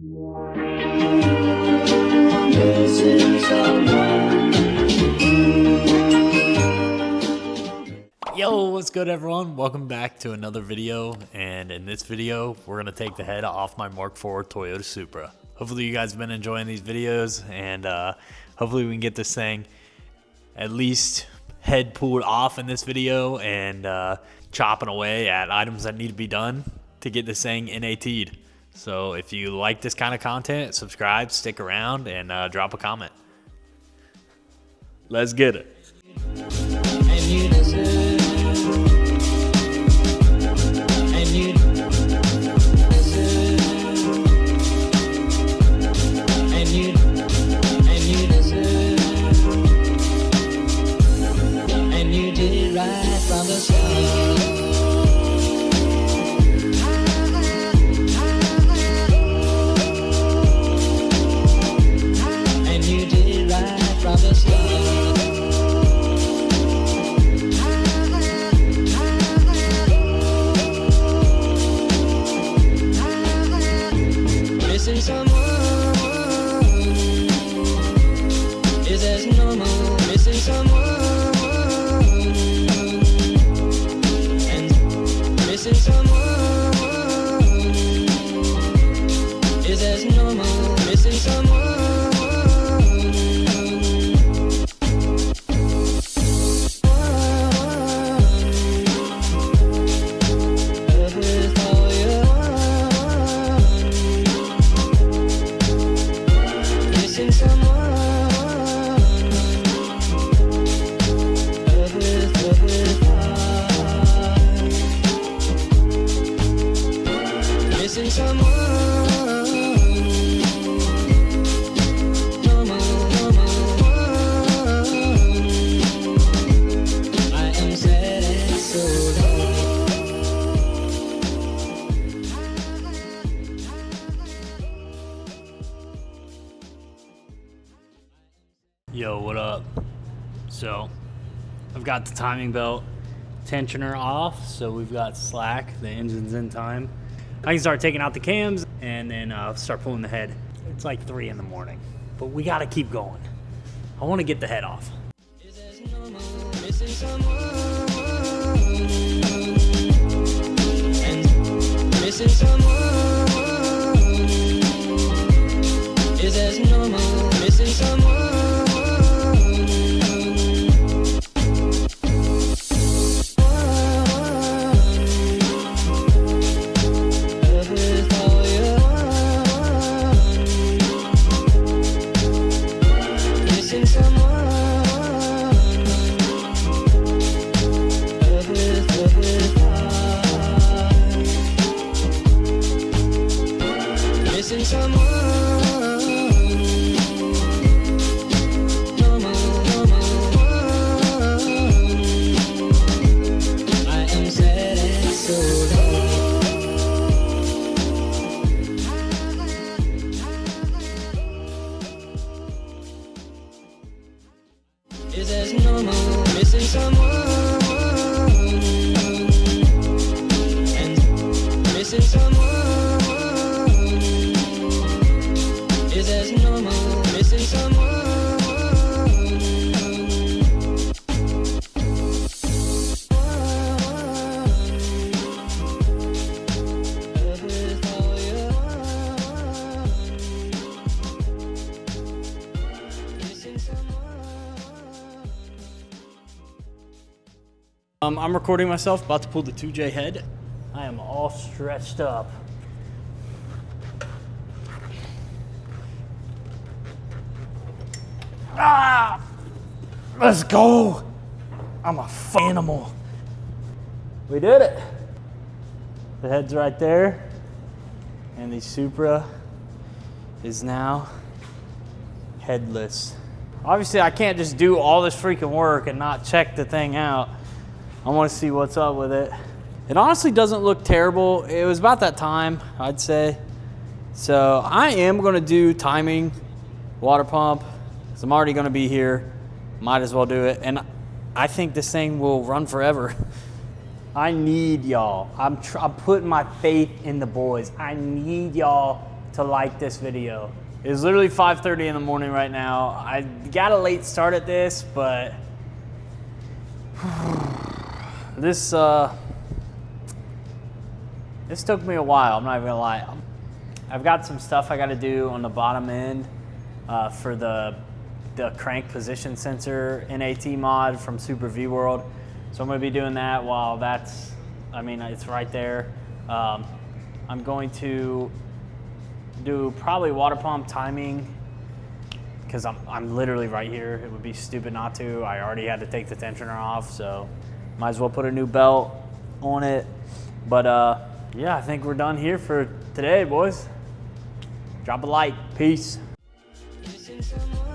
Yo, what's good everyone? Welcome back to another video, and in this video we're gonna take the head off my MK4 Toyota Supra. Hopefully you guys have been enjoying these videos, and hopefully we can get this thing at least head pulled off in this video and chopping away at items that need to be done to get this thing NAT'd. So if you like this kind of content, subscribe, stick around, and drop a comment. Let's get it. Missing someone is as normal. Missing someone and missing someone is as normal. Missing someone. Missing someone, I am sad and so Yo, what up? So, I've got the timing belt tensioner off, so we've got slack, the engine's in time. I can start taking out the cams and then start pulling the head. It's like 3 in the morning, but we gotta keep going. I wanna get the head off. missing someone and missing someone is as normal. Missing someone. Missing someone, I am sad and so is as normal. Missing someone and missing someone is as normal. Missing someone. I'm recording myself, about to pull the 2J head. I am all stretched up. Ah! Let's go! I'm a animal. We did it. The head's right there, and the Supra is now headless. Obviously, I can't just do all this freaking work and not check the thing out. I want to see what's up with it. It honestly doesn't look terrible. It was about that time, I'd say. So I am gonna do timing, water pump, because I'm already gonna be here. Might as well do it. And I think this thing will run forever. I need y'all. I'm putting my faith in the boys. I need y'all to like this video. It's literally 5:30 in the morning right now. I got a late start at this, but this took me a while, I'm not even gonna lie. I've got some stuff I gotta do on the bottom end for the crank position sensor NAT mod from Super V World. So I'm gonna be doing that while that's, I mean, it's right there. I'm going to do probably water pump timing because I'm literally right here. It would be stupid not to. I already had to take the tensioner off, so might as well put a new belt on it. But yeah, I think we're done here for today, boys. Drop a like. Peace. Missing someone.